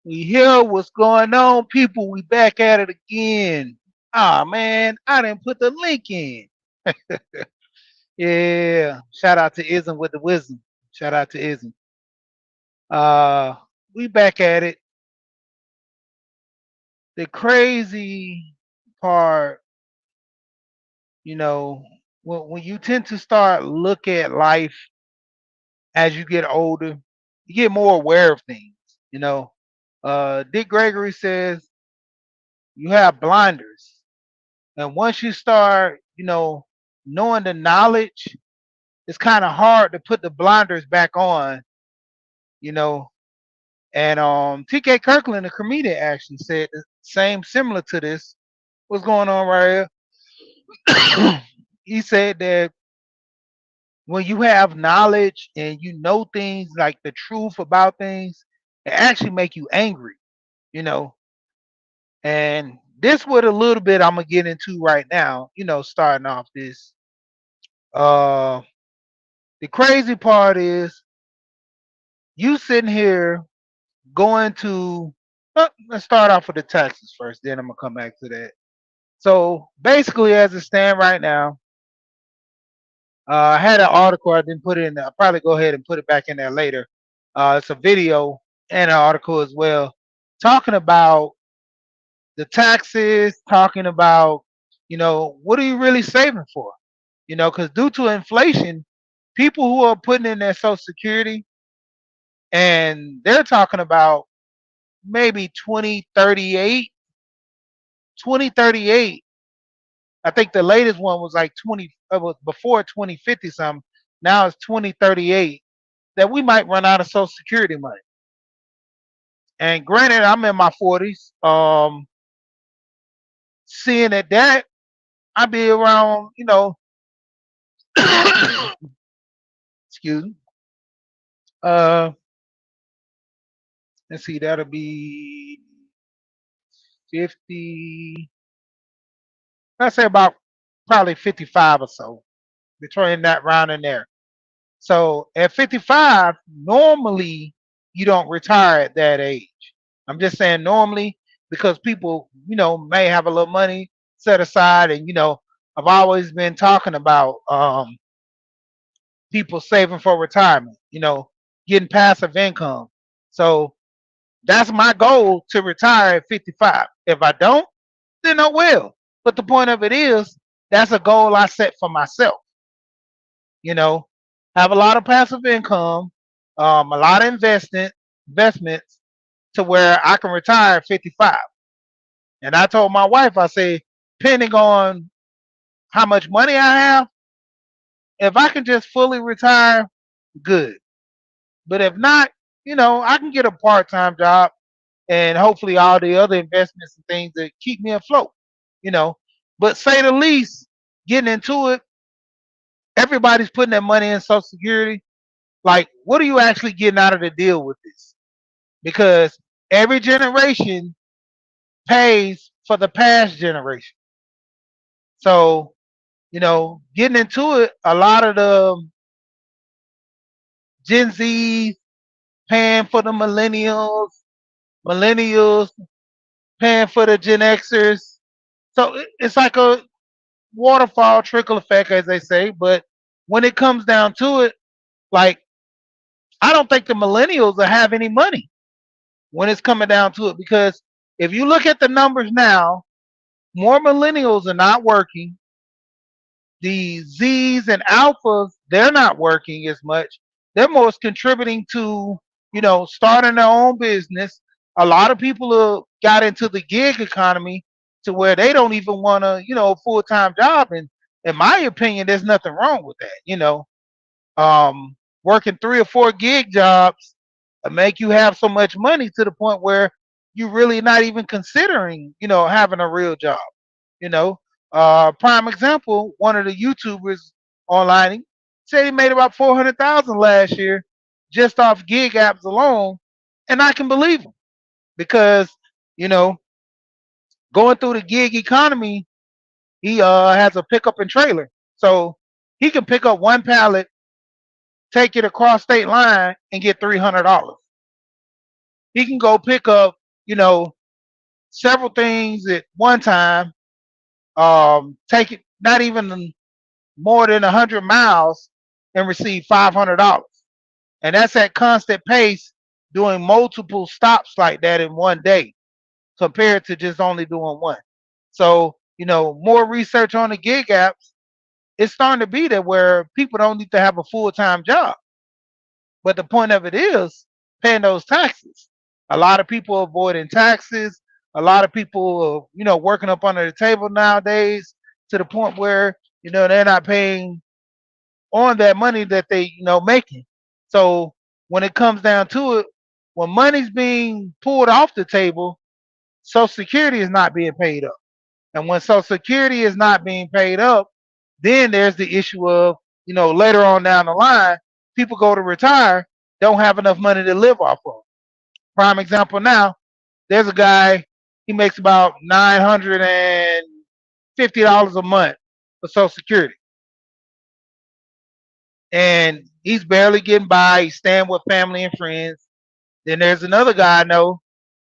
We hear what's going on, people. We back at it again. Ah man, I didn't put the link in. Yeah. Shout out to Ism with the wisdom. Shout out to Ism. Uh we back at it. The crazy part, you know, when you tend to start look at life as you get older, you get more aware of things, you know. Dick Gregory says you have blinders. And once you start, knowing the knowledge, it's kind of hard to put the blinders back on, you know. And TK Kirkland, the comedian, actually said the same, similar to this. What's going on right here? He said that when you have knowledge and you know things like the truth about things, it actually make you angry, you know. And this what a little bit I'm gonna get into right now, starting off this. Uh the crazy part is you sitting here going to let's start off with the taxes first, then I'm gonna come back to that. So basically, as it stand right now, I had an article. I didn't put it in there. I'll probably go ahead and put it back in there later. It's a video and an article as well, talking about the taxes, talking about what are you really saving for? Because due to inflation, people who are putting in their Social Security, and they're talking about maybe 2038. 2038. I think the latest one was like 20, was before 2050 something. Now it's 2038 that we might run out of Social Security money. And granted, I'm in my 40s. Seeing that I'd be around, excuse me. Uh, let's see, that'll be 50. Let's say about probably 55 or so, between that round and there. So at 55, normally you don't retire at that age. I'm just saying normally because people, may have a little money set aside, and I've always been talking about people saving for retirement, getting passive income. So that's my goal, to retire at 55. If I don't, then I will. But the point of it is that's a goal I set for myself. you know, have a lot of passive income, a lot of investments to where I can retire at 55. And I told my wife, I say, depending on how much money I have, if I can just fully retire, good. But if not, I can get a part-time job and hopefully all the other investments and things that keep me afloat, you know. But say the least, getting into it, everybody's putting their money in Social Security. Like, what are you actually getting out of the deal with this? Because every generation pays for the past generation. So, getting into it, a lot of the Gen Z paying for the millennials paying for the Gen Xers. So it's like a waterfall trickle effect, as they say. But when it comes down to it, like, I don't think the millennials will have any money when it's coming down to it, because if you look at the numbers now, more millennials are not working. The Z's and Alphas, they're not working as much. They're most contributing to, starting their own business. A lot of people got into the gig economy to where they don't even want a, full time job. And in my opinion, there's nothing wrong with that. Working 3 or 4 gig jobs make you have so much money to the point where you're really not even considering, having a real job. You know, prime example, one of the YouTubers online, he said he made about 400,000 last year just off gig apps alone, and I can believe him because you know going through the gig economy, he has a pickup and trailer, so he can pick up one pallet, take it across state line, and get $300. He can go pick up, you know, several things at one time, take it not even more than 100 miles and receive $500. And that's at constant pace doing multiple stops like that in one day compared to just only doing one. So, more research on the gig apps, it's starting to be that where people don't need to have a full-time job. But the point of it is paying those taxes. A lot of people avoiding taxes. A lot of people, working up under the table nowadays to the point where, they're not paying on that money that they, making. So when it comes down to it, when money's being pulled off the table, Social Security is not being paid up. And when Social Security is not being paid up, then there's the issue of, later on down the line, people go to retire, don't have enough money to live off of. Prime example now, there's a guy, he makes about $950 a month for Social Security. And he's barely getting by. He's staying with family and friends. Then there's another guy I know.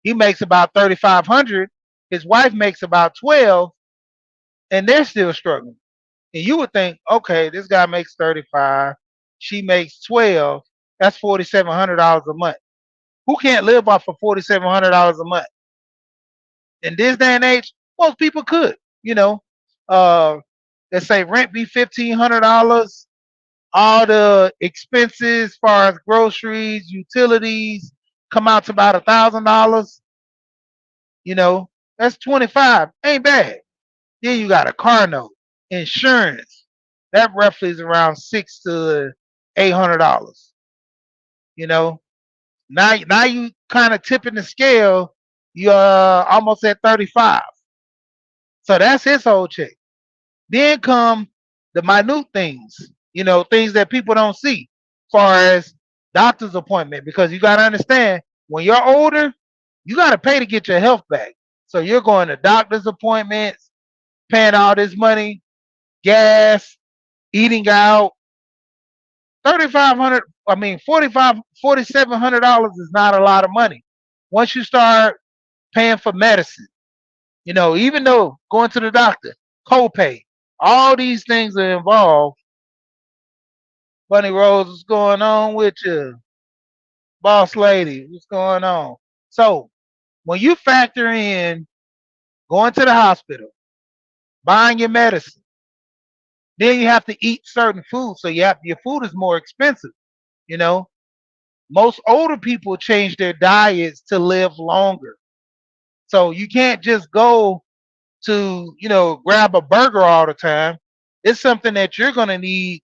He makes about 3,500. His wife makes about 12, and they're still struggling. And you would think, okay, this guy makes 35, she makes 12. That's $4,700 a month. Who can't live off of $4,700 a month? In this day and age, most people could. Uh, let's say rent be $1,500. All the expenses, as far as groceries, utilities, come out to about $1,000. That's 25. Ain't bad. Then you got a car note, insurance. That roughly is around $600 to $800. You know, now you kind of tipping the scale. You're almost at 35. So that's his whole check. Then come the minute things, things that people don't see, as far as doctor's appointment, because you got to understand when you're older, you got to pay to get your health back. So you're going to doctor's appointments, paying all this money, gas, eating out. 3,500, I mean, $4,700 is not a lot of money. Once you start paying for medicine, even though going to the doctor, copay, all these things are involved. Bunny Rose, what's going on with you? Boss lady, what's going on? So when you factor in going to the hospital, buying your medicine, then you have to eat certain foods. So your food is more expensive. You know, most older people change their diets to live longer. So you can't just go to, grab a burger all the time. It's something that you're gonna need,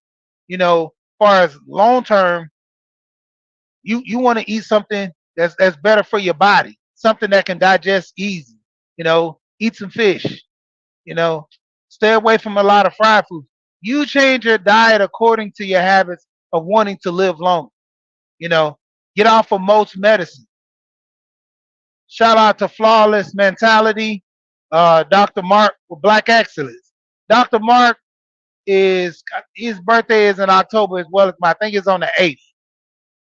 as far as long term, you want to eat something that's better for your body, something that can digest easy. Eat some fish. You know, stay away from a lot of fried foods. You change your diet according to your habits of wanting to live longer. You know, get off of most medicine. Shout out to Flawless Mentality, Dr. Mark with Black Excellence. Dr. Mark is his birthday is in October as well as I think it's on the 8th.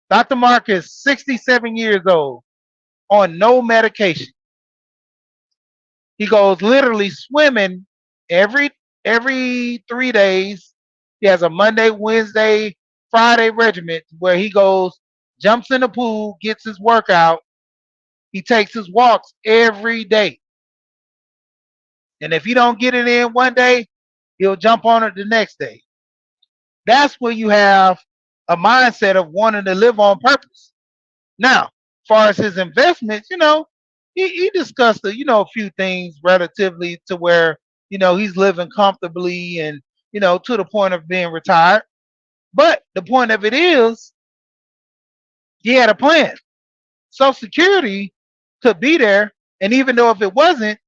Dr. Mark is 67 years old on no medication. He goes literally swimming every every 3 days. He has a Monday, Wednesday, Friday regiment where he goes, jumps in the pool, gets his workout. He takes his walks every day. And if he don't get it in one day, he'll jump on it the next day. That's where you have a mindset of wanting to live on purpose. Now, as far as his investments, he discussed a few things relatively to where, he's living comfortably and, to the point of being retired. But the point of it is he had a plan. Social Security could be there, and even though if it wasn't,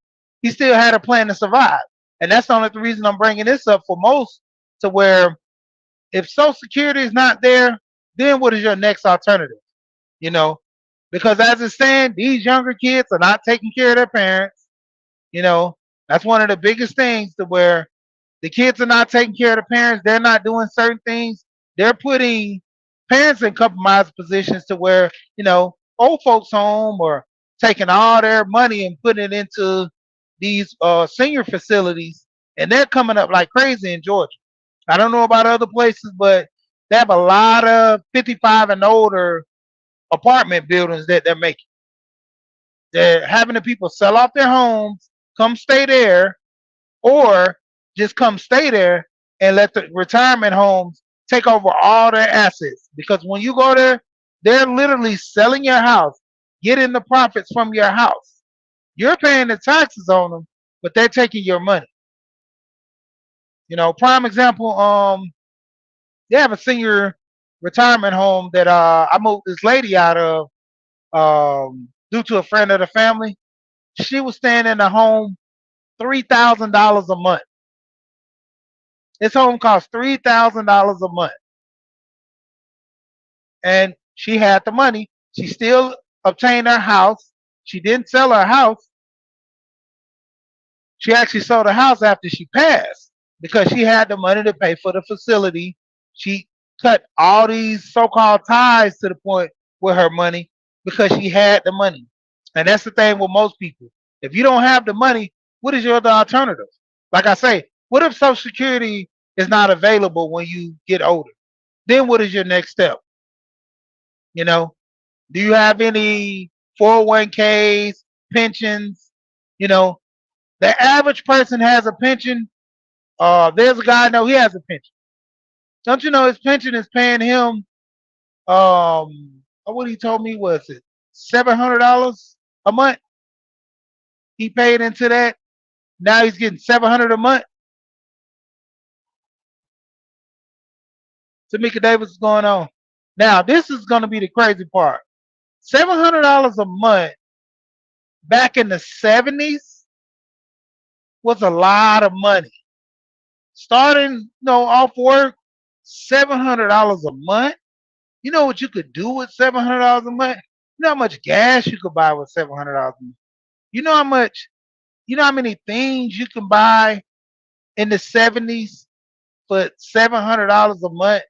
he still had a plan to survive. And that's the only reason I'm bringing this up for most, to where if Social Security is not there, then what is your next alternative? You know, because as it stands, these younger kids are not taking care of their parents. You know, that's one of the biggest things, to where the kids are not taking care of the parents. They're not doing certain things. They're putting parents in compromised positions to where, old folks home or taking all their money and putting it into these senior facilities, and they're coming up like crazy in Georgia. I don't know about other places, but they have a lot of 55 and older apartment buildings that they're making. They're having the people sell off their homes, come stay there, or just come stay there and let the retirement homes take over all their assets. Because when you go there, they're literally selling your house, getting the profits from your house. You're paying the taxes on them, but they're taking your money. Prime example, they have a senior retirement home that I moved this lady out of due to a friend of the family. She was staying in the home $3,000 a month. This home cost $3,000 a month, and she had the money. She still obtained her house. She didn't sell her house. She actually sold her house after she passed because she had the money to pay for the facility. She cut all these so-called ties to the point with her money because she had the money. And that's the thing with most people. If you don't have the money, what is your other alternative? Like I say, what if Social Security is not available when you get older? Then what is your next step? You know, do you have any 401ks, pensions? You know, the average person has a pension. There's a guy I know, he has a pension. Don't you know his pension is paying him what he told me was it $700 a month? He paid into that. Now he's getting 700 a month. Tamika Davis is going on. Now this is gonna be the crazy part. $700 a month back in the 70s was a lot of money. Starting, off work, $700 a month. You know what you could do with $700 a month? You know how much gas you could buy with $700 a month? You know how much, how many things you can buy in the 70s for $700 a month?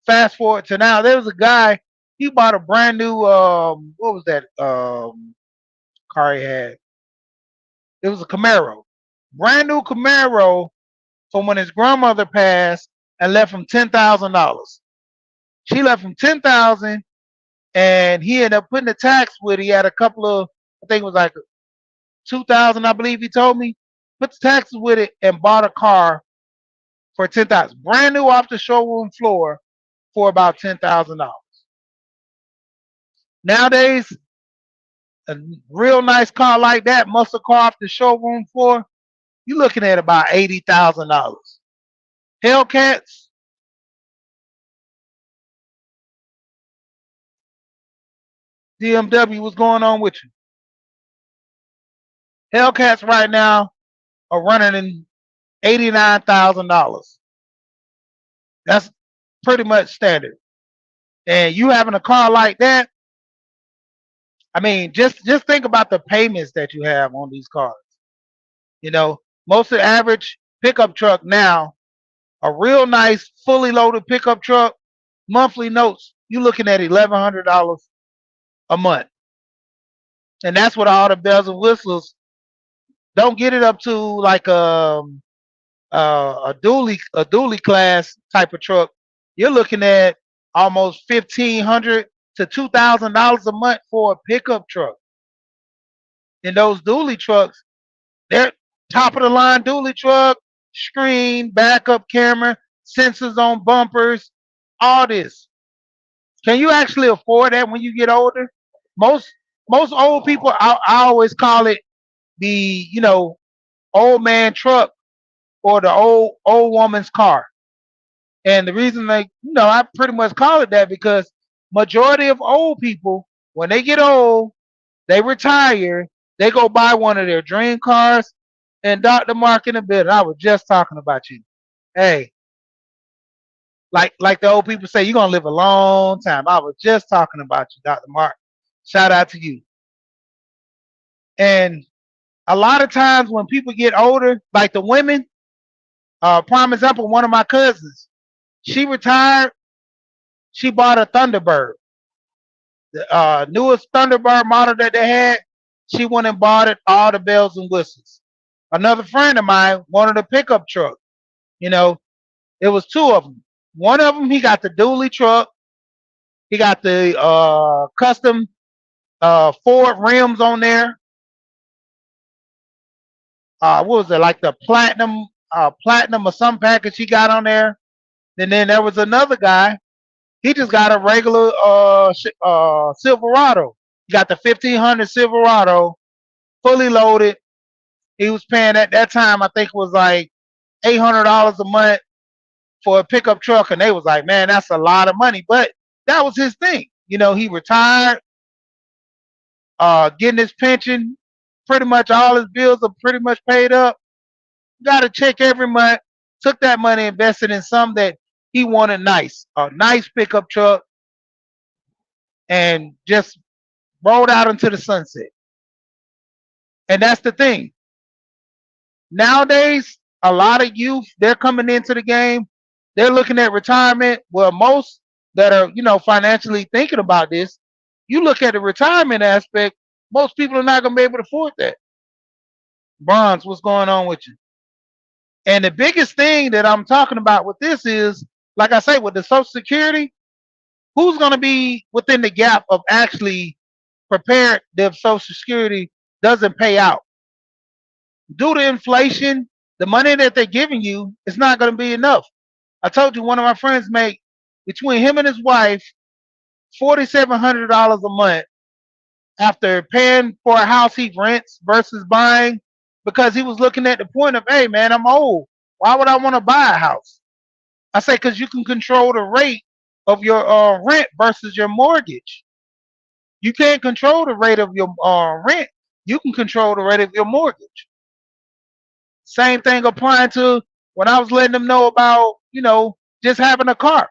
Fast forward to now, there was a guy, he bought a brand new, what was that car he had? It was a Camaro. Brand new Camaro from when his grandmother passed and left him $10,000. She left him 10,000 and he ended up putting the tax with it. He had a couple of, I think it was like 2,000, I believe he told me. Put the taxes with it and bought a car for 10,000, brand new off the showroom floor for about $10,000. Nowadays, a real nice car like that, muscle car off the showroom floor, you're looking at about $80,000. Hellcats, DMW, what's going on with you? Hellcats right now are running in $89,000. That's pretty much standard. And you having a car like that, I mean, just think about the payments that you have on these cars. Most of the average pickup truck now, a real nice fully loaded pickup truck, monthly notes, you're looking at $1,100 a month. And that's what all the bells and whistles. Don't get it up to like a dually class type of truck. You're looking at almost $1,500 to $2,000 a month for a pickup truck. And those dually trucks, they're top of the line dually truck, screen, backup camera, sensors on bumpers, all this. Can you actually afford that when you get older? Most most old people, I always call it the old man truck or the old woman's car. And the reason I pretty much call it that because majority of old people, when they get old, they retire, they go buy one of their dream cars. And Dr. Mark in a bit, I was just talking about you. Hey, like the old people say, you're gonna live a long time. I was just talking about you, Dr. Mark. Shout out to you. And a lot of times when people get older, like the women, prime example, one of my cousins, she retired, she bought a Thunderbird. The newest Thunderbird model that they had, she went and bought it, all the bells and whistles. Another friend of mine wanted a pickup truck. You know, it was two of them. One of them, he got the dually truck. He got the custom Ford rims on there. What was it, like the platinum or some package he got on there? And then there was another guy. He just got a regular Silverado. He got the 1500 Silverado, fully loaded. He was paying at that time, I think it was like $800 a month for a pickup truck, and they was like, man, that's a lot of money. But that was his thing. He retired, getting his pension. Pretty much all his bills are pretty much paid up. Got a check every month. Took that money, invested in some that he wanted nice, a nice pickup truck, and just rolled out into the sunset. And that's the thing. Nowadays, a lot of youth, they're coming into the game. They're looking at retirement. Well, most that are, financially thinking about this, you look at the retirement aspect, most people are not going to be able to afford that. Bronze, what's going on with you? And the biggest thing that I'm talking about with this is, like I say, with the Social Security, who's going to be within the gap of actually prepared if Social Security doesn't pay out? Due to inflation, the money that they're giving you is not going to be enough. I told you one of my friends make, between him and his wife, $4,700 a month after paying for a house he rents versus buying, because he was looking at the point of, hey man, I'm old. Why would I want to buy a house? I say, because you can control the rate of your rent versus your mortgage. You can't control the rate of your rent. You can control the rate of your mortgage. Same thing applying to when I was letting them know about, just having a car.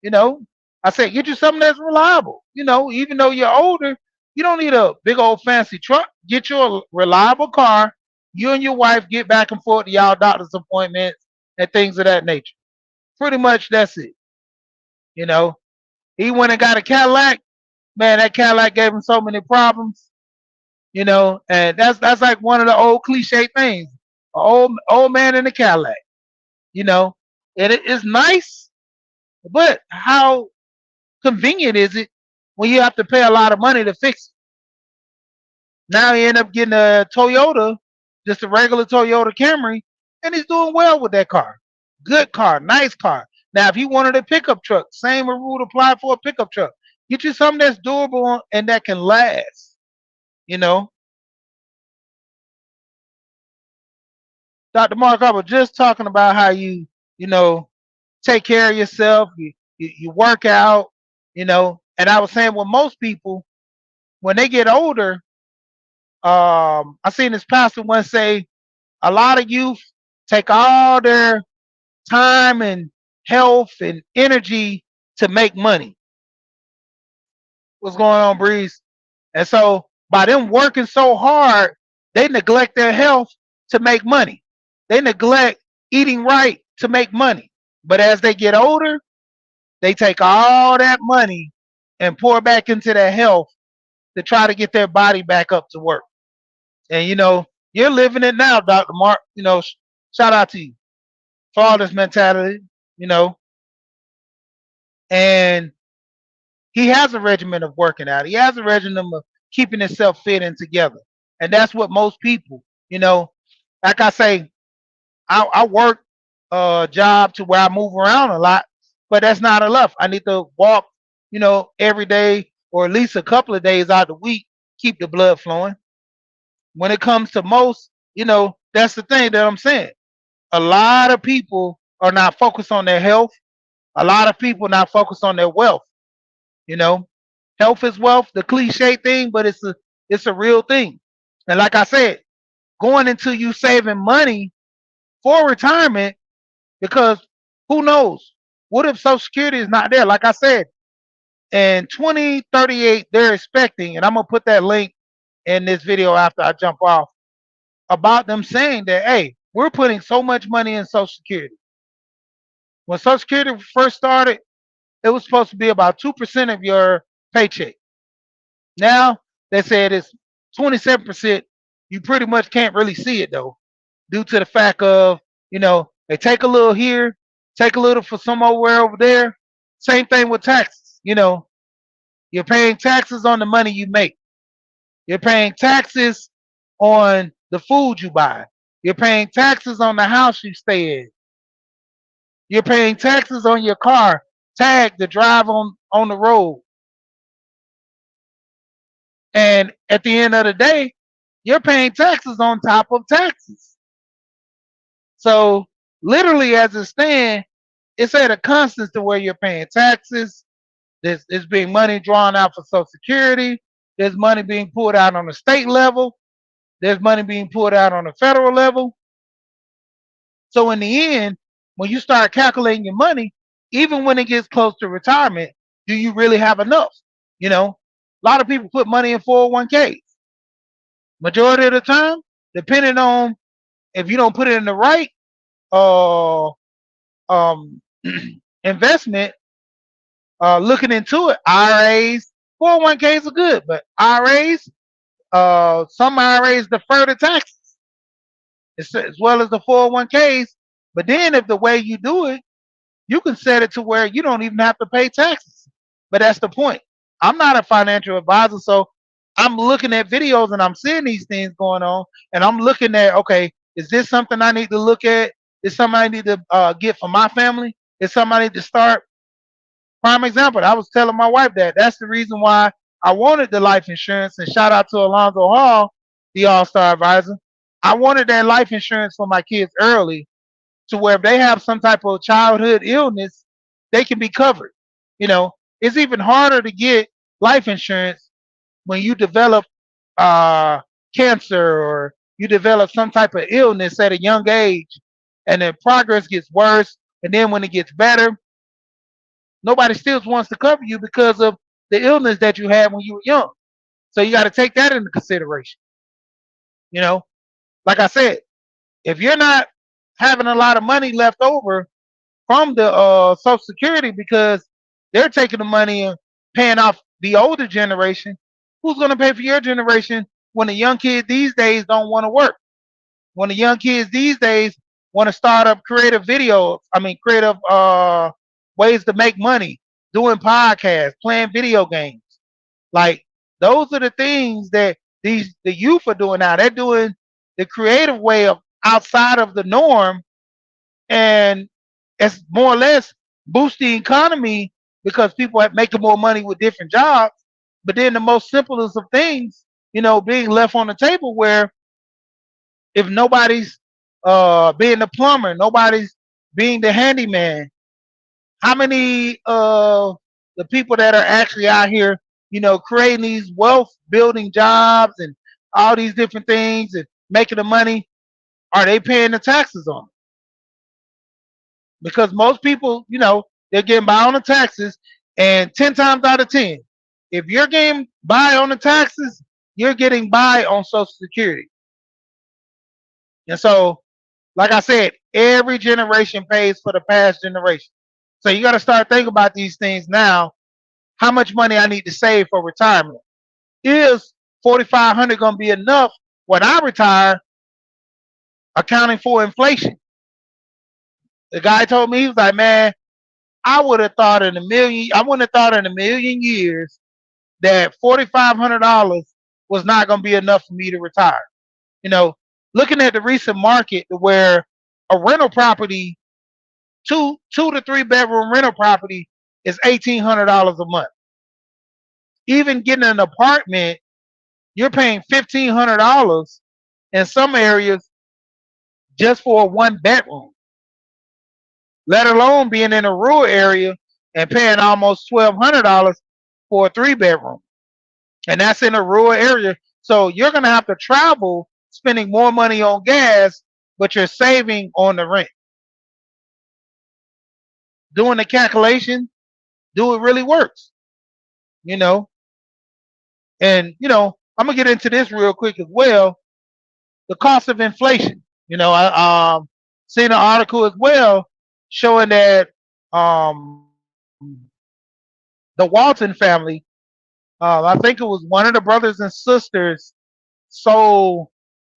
I said, get you something that's reliable. Even though you're older, you don't need a big old fancy truck. Get you a reliable car. You and your wife get back and forth to y'all doctor's appointments and things of that nature. Pretty much that's it. He went and got a Cadillac. Man, that Cadillac gave him so many problems. And that's like one of the old cliche things. An old man in a Cadillac. And it is nice, but how convenient is it when you have to pay a lot of money to fix it? Now he end up getting a Toyota, just a regular Toyota Camry, and he's doing well with that car. Good car, nice car. Now, if you wanted a pickup truck, same rule apply for a pickup truck. Get you something that's durable and that can last. Dr. Mark, I was just talking about how take care of yourself, you work out, and I was saying, well, most people, when they get older, I seen this pastor once say, a lot of youth take all their time and health and energy to make money. What's going on, Breeze? And so by them working so hard, they neglect their health to make money. They neglect eating right to make money. But as they get older, they take all that money and pour back into their health to try to get their body back up to work. And you're living it now, Dr. Mark. Shout out to you for all this mentality, and he has a regimen of working out. He has a regimen of keeping himself fit and together. And that's what most people, like I say, I work a job to where I move around a lot, but that's not enough. I need to walk, every day or at least a couple of days out of the week, keep the blood flowing. When it comes to most, that's the thing that I'm saying. A lot of people are not focused on their health. A lot of people not focused on their wealth. Health is wealth, the cliche thing, but it's a real thing. And like I said, going into you saving money for retirement, because who knows? What if Social Security is not there? Like I said, in 2038, they're expecting, and I'm gonna put that link in this video after I jump off, about them saying that, hey, we're putting so much money in Social Security. When Social Security first started, it was supposed to be about 2% of your paycheck. Now they said it's 27%. You pretty much can't really see it though, due to the fact of, they take a little here, take a little for somewhere over there. Same thing with taxes. You're paying taxes on the money you make. You're paying taxes on the food you buy. You're paying taxes on the house you stay in. You're paying taxes on your car tag to drive on the road. And at the end of the day, you're paying taxes on top of taxes. So literally as it stands, it's at a constant to where you're paying taxes. There's being money drawn out for Social Security. There's money being pulled out on the state level. There's money being pulled out on the federal level. So in the end, when you start calculating your money, even when it gets close to retirement, do you really have enough? A lot of people put money in 401ks. Majority of the time, depending on if you don't put it in the right uh, um, investment, looking into it, IRAs, 401ks are good, but IRAs, some IRAs defer the taxes as well as the 401ks. But then if the way you do it, you can set it to where you don't even have to pay taxes. But that's the point. I'm not a financial advisor, so I'm looking at videos and I'm seeing these things going on, and I'm looking at, okay, is this something I need to look at? Is something I need to get for my family? Is something I need to start? Prime example, I was telling my wife that that's the reason why I wanted the life insurance, and shout out to Alonzo Hall, the All-Star advisor. I wanted that life insurance for my kids early to where if they have some type of childhood illness, they can be covered. It's even harder to get life insurance when you develop uh, cancer or you develop some type of illness at a young age, and the progress gets worse. And then when it gets better, nobody still wants to cover you because of the illness that you had when you were young. So you got to take that into consideration. You know, like I said, if you're not having a lot of money left over from the Social Security because they're taking the money and paying off the older generation, who's going to pay for your generation when the young kids these days don't want to work? When the young kids these days want to start up creative videos, creative ways to make money, doing podcasts, playing video games. Like those are the things that the youth are doing now. They're doing the creative way of outside of the norm, and it's more or less boost the economy because people are making more money with different jobs. But then the most simplest of things, being left on the table where if nobody's being the plumber, nobody's being the handyman, how many of the people that are actually out here, creating these wealth building jobs and all these different things and making the money, are they paying the taxes on it? Because most people, they're getting by on the taxes, and 10 times out of 10, if you're getting by on the taxes, you're getting by on Social Security. And so, like I said, every generation pays for the past generation. So you got to start thinking about these things now. How much money I need to save for retirement? Is 4,500 going to be enough when I retire, accounting for inflation? The guy told me, he was like, man, I would have thought in a million. I wouldn't have thought in a million years that $4,500 was not going to be enough for me to retire. Looking at the recent market, where a rental property, two to three bedroom rental property, is $1,800 a month. Even getting an apartment, you're paying $1,500 in some areas just for a one bedroom. Let alone being in a rural area and paying almost $1,200 for a three bedroom, and that's in a rural area. So you're going to have to travel, spending more money on gas, but you're saving on the rent. Doing the calculation, do it really works, you know. And I'm gonna get into this real quick as well. The cost of inflation. I seen an article as well showing that the Walton family, I think it was one of the brothers and sisters sold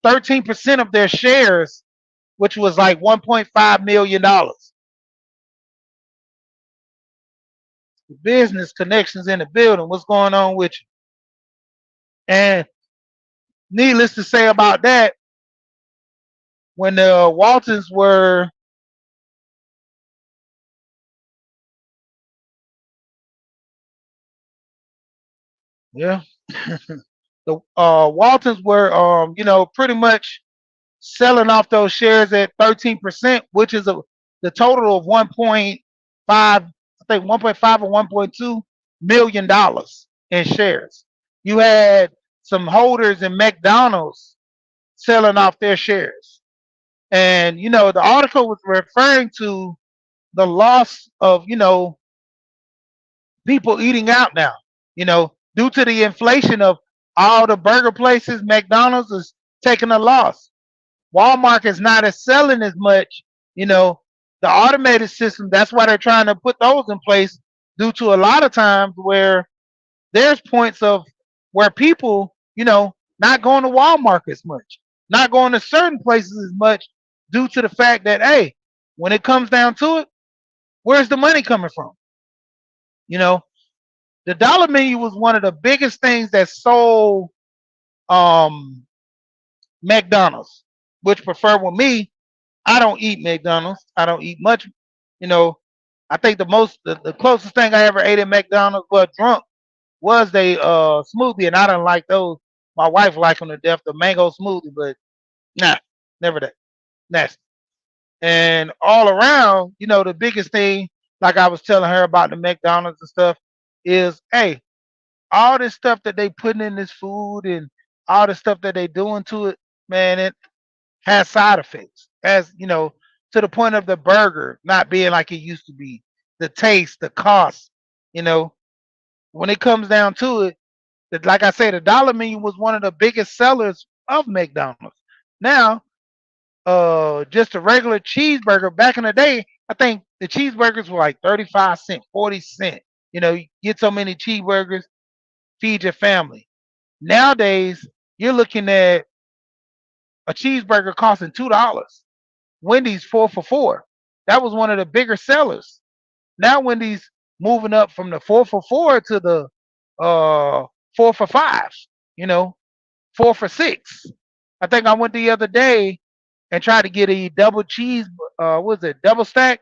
13% of their shares, which was like $1.5 million. Business connections in the building. What's going on with you? And needless to say about that, when the Waltons were, yeah, the Waltons were, pretty much selling off those shares at 13%, which is the total of 1.5, I think 1.5 or $1.2 million in shares. You had some holders in McDonald's selling off their shares. And, the article was referring to the loss of, people eating out now, due to the inflation of all the burger places, McDonald's is taking a loss. Walmart is not as selling as much, you know, the automated system. That's why they're trying to put those in place due to a lot of times where there's points of where people, not going to Walmart as much, not going to certain places as much due to the fact that, hey, when it comes down to it, where's the money coming from? You know, the dollar menu was one of the biggest things that sold um, McDonald's, which prefer with me. I don't eat McDonald's. I don't eat much. You know, I think the closest thing I ever ate at McDonald's, but drunk, was they smoothie, and I don't like those. My wife liked them to death, the mango smoothie, but nah, never that. Nasty. And all around, the biggest thing, like I was telling her about the McDonald's and stuff, is hey, all this stuff that they putting in this food and all the stuff that they doing to it, man, it has side effects. As to the point of the burger not being like it used to be, the taste, the cost, you know, when it comes down to it, like I said, the dollar menu was one of the biggest sellers of McDonald's. Now, just a regular cheeseburger back in the day, I think the cheeseburgers were like 35 cents, 40 cents. You get so many cheeseburgers, feed your family. Nowadays, you're looking at a cheeseburger costing $2. Wendy's 4 for $4. That was one of the bigger sellers. Now Wendy's moving up from the 4 for $4 to the 4 for $5. You know, 4 for $6. I think I went the other day and tried to get a double cheese. What was it, double stack?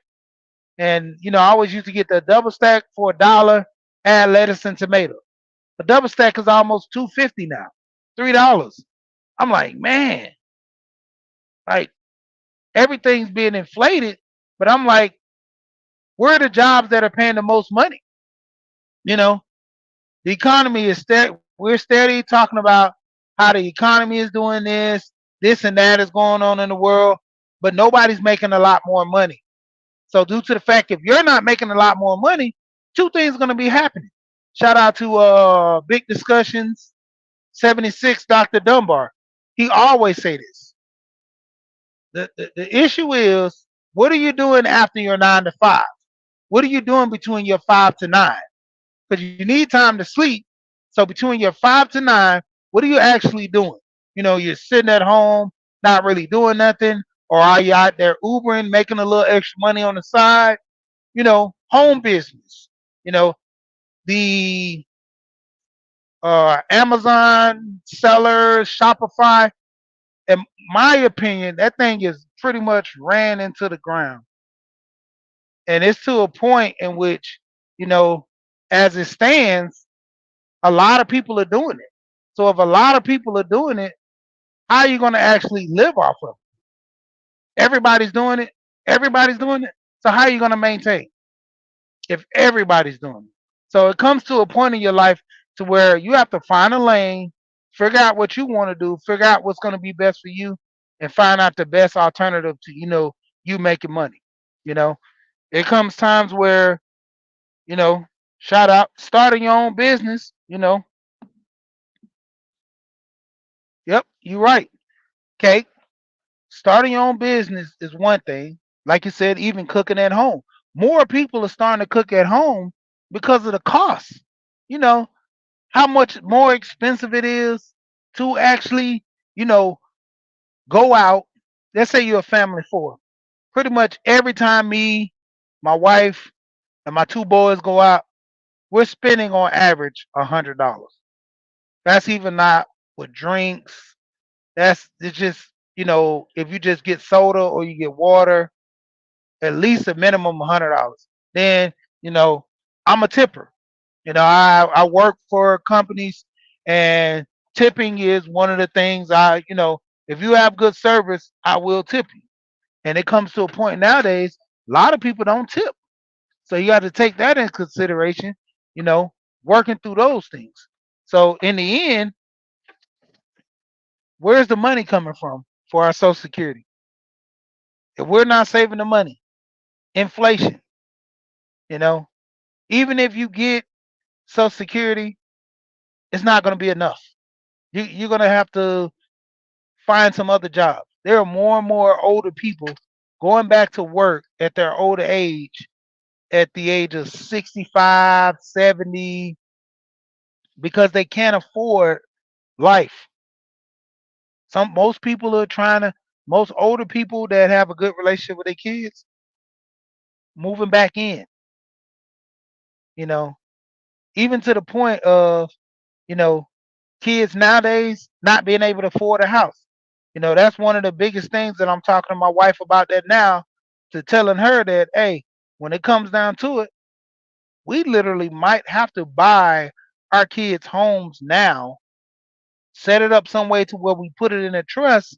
And I always used to get the double stack for $1, add lettuce and tomato. A double stack is almost 2.50 now, $3. I'm like, man, like everything's being inflated, but I'm like, where are the jobs that are paying the most money? You know, the economy is steady. We're steady talking about how the economy is doing this and that is going on in the world, but nobody's making a lot more money. So due to the fact if you're not making a lot more money, two things are going to be happening. Shout out to Big Discussions 76, Dr. Dunbar. He always say this. The issue is, what are you doing after your 9 to 5? What are you doing between your 5 to 9? Because you need time to sleep. So between your 5 to 9, what are you actually doing? You're sitting at home, not really doing nothing, or are you out there Ubering, making a little extra money on the side? Home business. The Amazon sellers, Shopify. In my opinion, that thing is pretty much ran into the ground, and it's to a point in which, you know, as it stands, a lot of people are doing it. So if a lot of people are doing it, how are you going to actually live off of it? Everybody's doing it. Everybody's doing it. So how are you going to maintain if everybody's doing it? So it comes to a point in your life to where you have to find a lane, figure out what you want to do, figure out what's going to be best for you, and find out the best alternative to you making money. You know, it comes times where you know, shout out starting your own business. Yep, you're right. Okay, starting your own business is one thing. Like you said, even cooking at home. More people are starting to cook at home because of the cost. You know, how much more expensive it is to actually, you know, go out. Let's say you're a family of four. Pretty much every time me, my wife, and my two boys go out, we're spending on average $100. That's even not with drinks. That's it's just, if you just get soda or you get water, at least a minimum $100. Then, you know, I'm a tipper. I work for companies, and tipping is one of the things if you have good service, I will tip you. And it comes to a point nowadays, a lot of people don't tip. So you got to take that in consideration, you know, working through those things. So in the end, where's the money coming from for our Social Security? If we're not saving the money, inflation, you know, even if you get Social Security, it's not going to be enough. You're going to have to find some other jobs. There are more and more older people going back to work at their older age, at the age of 65, 70, because they can't afford life. Most people are trying to, most older people that have a good relationship with their kids, moving back in, you know, even to the point of, you know, kids nowadays not being able to afford a house. That's one of the biggest things that I'm talking to my wife about that now, to telling her that, hey, when it comes down to it, we literally might have to buy our kids homes now, set it up some way to where we put it in a trust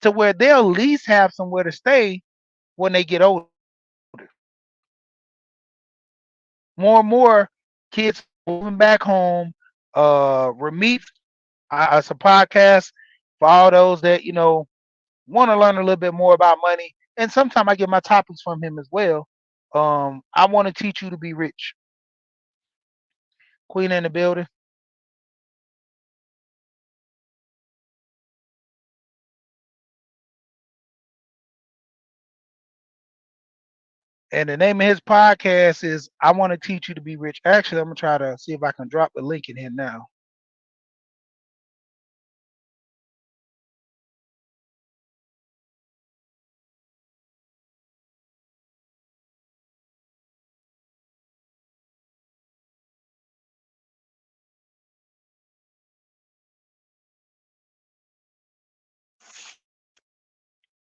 to where they'll at least have somewhere to stay when they get older. More and more kids moving back home. Ramit, it's a podcast for all those that want to learn a little bit more about money. And sometimes I get my topics from him as well. I want to teach you to be rich. Queen in the building. And the name of his podcast is I Want to Teach You to Be Rich. Actually, I'm going to try to see if I can drop the link in here now.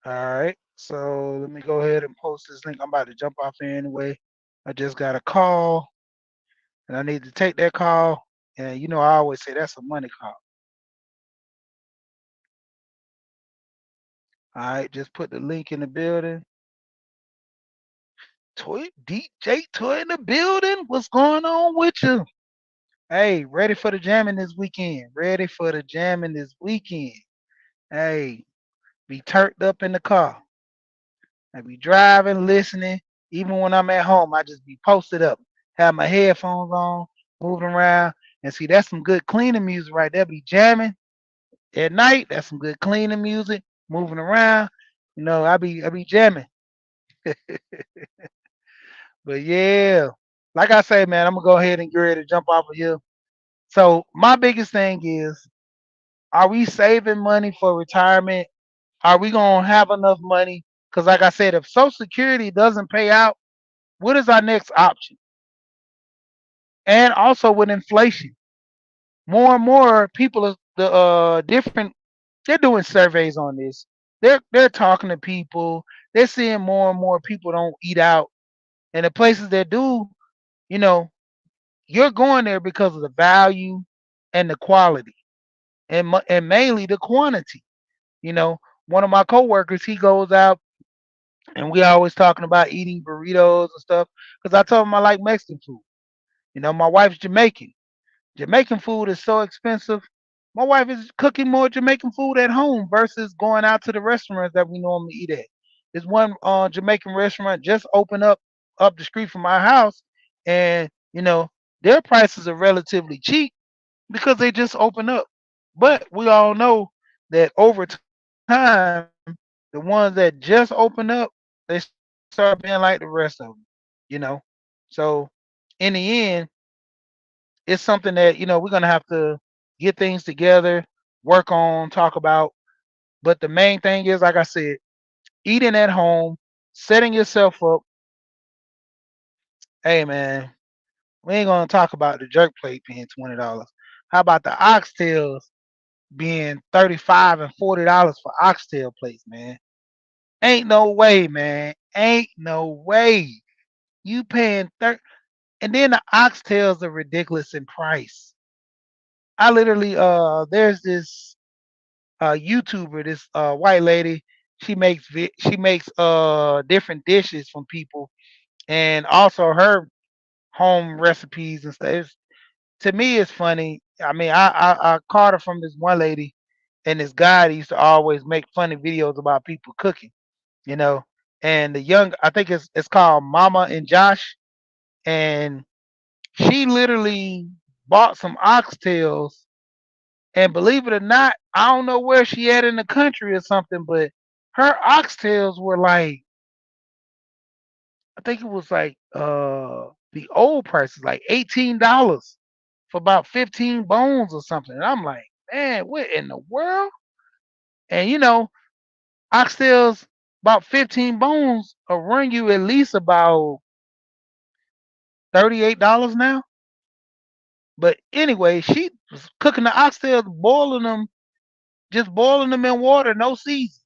All right. So let me go ahead and post this link. I'm about to jump off here anyway. I just got a call and I need to take that call. And I always say that's a money call. All right. Just put the link in the building. Toy DJ Toy in the building. What's going on with you? Hey, ready for the jamming this weekend? Ready for the jamming this weekend? Hey, be turned up in the car. I be driving, listening. Even when I'm at home, I just be posted up, have my headphones on, moving around, and see that's some good cleaning music right there. Be jamming at night. That's some good cleaning music. Moving around, I be jamming. But yeah, like I say, man, I'm gonna go ahead and get ready to jump off of here. So my biggest thing is, are we saving money for retirement? Are we gonna have enough money? Because like I said, if Social Security doesn't pay out, what is our next option? And also with inflation, more and more people are different. They're doing surveys on this. They're talking to people. They're seeing more and more people don't eat out, and the places that do, you know, you're going there because of the value and the quality, and mainly the quantity. You know, one of my coworkers, he goes out, and we always talking about eating burritos and stuff. Because I told him I like Mexican food. My wife's Jamaican. Jamaican food is so expensive. My wife is cooking more Jamaican food at home versus going out to the restaurants that we normally eat at. There's one Jamaican restaurant just opened up the street from my house, and their prices are relatively cheap because they just opened up. But we all know that over time, the ones that just opened up, they start being like the rest of them. You know, so in the end, it's something that we're gonna have to get things together, work on, talk about. But the main thing is, like I said, eating at home, setting yourself up. Hey man, we ain't gonna talk about the jerk plate being $20. How about the oxtails being 35 and $40 for oxtail plates, man? Ain't no way, man. Ain't no way. You paying 30, and then the oxtails are ridiculous in price. I literally there's this YouTuber, this white lady. She makes different dishes from people, and also her home recipes and stuff. To me, it's funny. I mean, I caught her from this one lady, and this guy that used to always make funny videos about people cooking, you know. And I think it's called Mama and Josh, and she literally bought some oxtails, and believe it or not, I don't know where she at in the country or something, but her oxtails were like, I think it was like the old prices, like $18 for about 15 bones or something. And I'm like, man, what in the world? And oxtails about 15 bones will run you at least about $38 now. But anyway, she was cooking the oxtails, just boiling them in water, no season.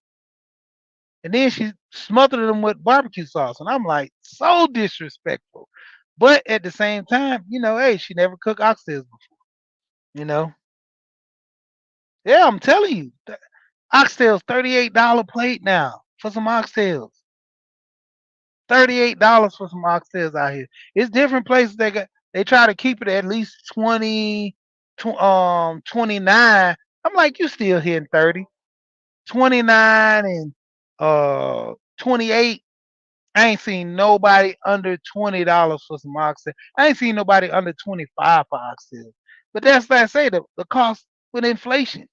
And then she smothered them with barbecue sauce. And I'm like, so disrespectful. But at the same time, hey, she never cooked oxtails before. You know, yeah, I'm telling you, oxtails $38 plate now for some oxtails. $38 for some oxtails out here. It's different places they try to keep it at least 29. I'm like, you still hitting 30, 29 and 28. I ain't seen nobody under $20 for some oxtail. I ain't seen nobody under 25 for oxtail. But that's what I say, the cost with inflation.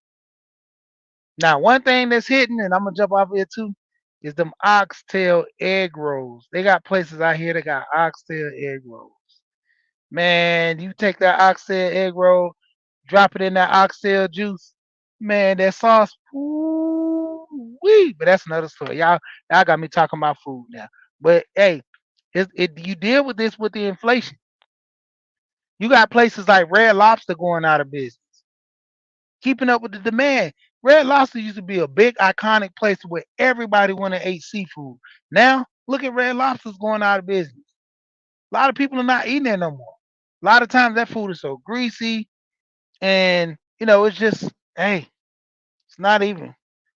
Now, one thing that's hidden, and I'm gonna jump off here too, is them oxtail egg rolls. They got places out here that got oxtail egg rolls. Man, you take that oxtail egg roll, drop it in that oxtail juice. Man, that sauce, ooh wee. But that's another story. Y'all got me talking about food now. But hey, you deal with this with the inflation. You got places like Red Lobster going out of business, keeping up with the demand. Red Lobster used to be a big iconic place where everybody wanted to eat seafood. Now, look at Red Lobster's going out of business. A lot of people are not eating it no more. A lot of times that food is so greasy, and it's just, hey, it's not even.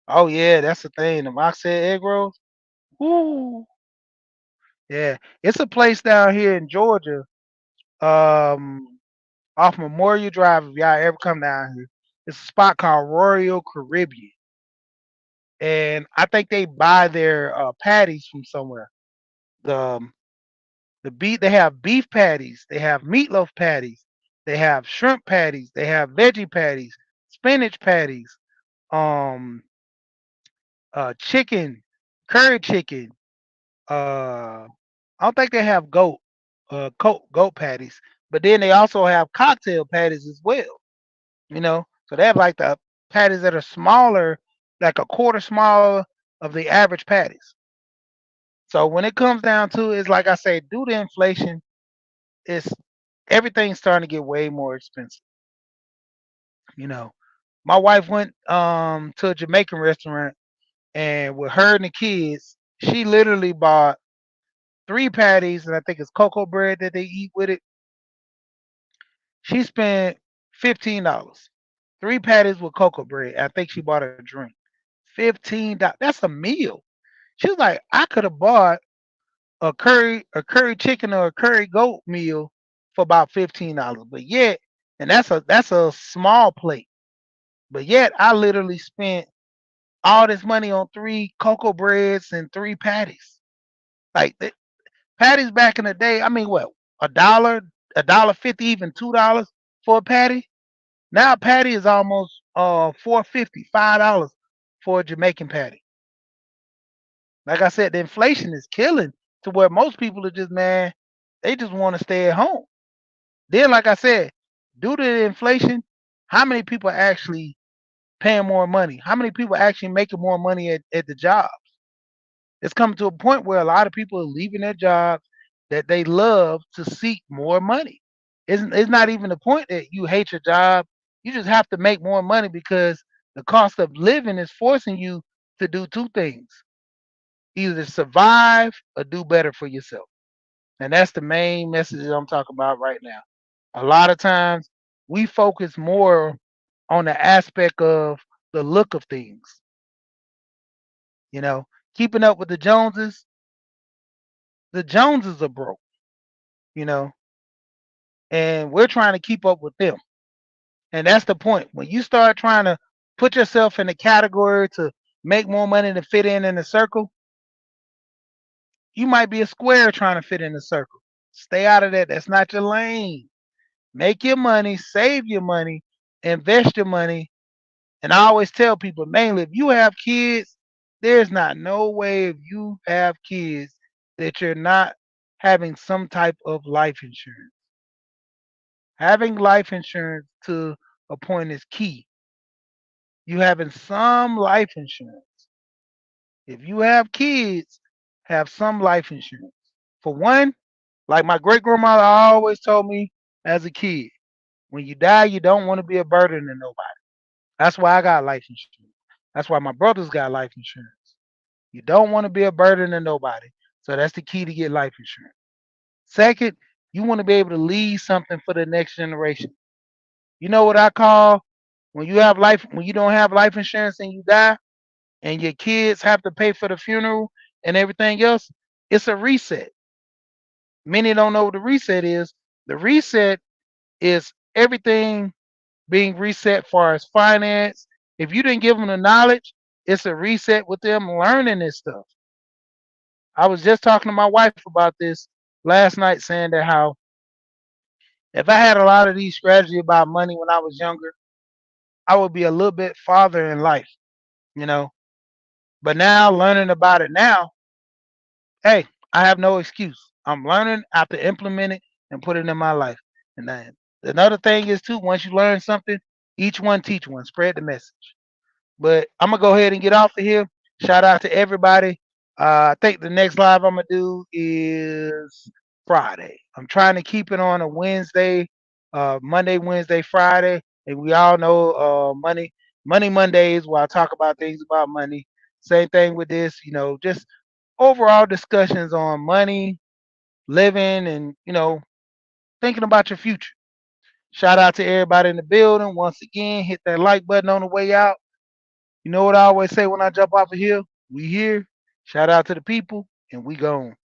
Oh yeah, that's the thing. The oxtail egg rolls. Woo. Yeah, it's a place down here in Georgia, um, off Memorial Drive. If y'all ever come down here, it's a spot called Royal Caribbean, and I think they buy their patties from somewhere. The the beef they have beef patties, they have meatloaf patties, they have shrimp patties, they have veggie patties, spinach patties, um, chicken, curry chicken. I don't think they have goat patties, but then they also have cocktail patties as well. So they have like the patties that are smaller, like a quarter smaller of the average patties. So when it comes down to it, it's like I say, due to inflation, it's everything's starting to get way more expensive. You know, my wife went to a Jamaican restaurant, and with her and the kids, she literally bought three patties, and I think it's cocoa bread that they eat with it. She spent $15. Three patties with cocoa bread. I think she bought a drink. $15. That's a meal. She was like, I could have bought a curry chicken or a curry goat meal for about $15. But yet, and that's a small plate. But yet I literally spent all this money on three cocoa breads and three patties. Like patties back in the day, I mean what, $1, $1.50, even $2 for a patty? Now a patty is almost 4.50, $5 for a Jamaican patty. Like I said, the inflation is killing to where most people are just, man, they just want to stay at home. Then, like I said, Due to the inflation, how many people are actually paying more money? How many people are actually making more money at the job? It's coming to a point where a lot of people are leaving their jobs that they love to seek more money. It's not even the point that you hate your job. You just have to make more money because the cost of living is forcing you to do two things: either survive or do better for yourself. And that's the main message that I'm talking about right now. A lot of times we focus more on the aspect of the look of things, you know, keeping up with the Joneses. The Joneses are broke, you know, and we're trying to keep up with them. And that's the point. When you start trying to put yourself in a category to make more money to fit in a circle, you might be a square trying to fit in a circle. Stay out of that. That's not your lane. Make your money, save your money, invest your money. And I always tell people, mainly, if you have kids, there's not no way if you have kids that you're not having some type of life insurance. Having life insurance to a point is key. You having some life insurance. If you have kids, have some life insurance. For one, like my great grandmother always told me as a kid, when you die, you don't want to be a burden to nobody. That's why I got life insurance. That's why my brothers got life insurance. You don't want to be a burden to nobody. So that's the key to get life insurance. Second, you want to be able to leave something for the next generation. You know what I call when you don't have life insurance and you die and your kids have to pay for the funeral and everything else? It's a reset. Many don't know what the reset is. The reset is everything being reset far as finance. If you didn't give them the knowledge, it's a reset with them learning this stuff. I was just talking to my wife about this last night, saying that how if I had a lot of these strategies about money when I was younger, I would be a little bit farther in life, you know. But now learning about it now, hey, I have no excuse. I'm learning, I have to implement it and put it in my life. And then another thing is too, once you learn something, each one teach one. Spread the message. But I'm gonna go ahead and get off of here. Shout out to everybody. I think the next live I'm gonna do is Friday. I'm trying to keep it on a Wednesday, Monday, Wednesday, Friday, and we all know Money Mondays where I talk about things about money. Same thing with this, just overall discussions on money, living, and thinking about your future. Shout out to everybody in the building. Once again, hit that like button on the way out. You know what I always say when I jump off of here? We here. Shout out to the people, and we gone.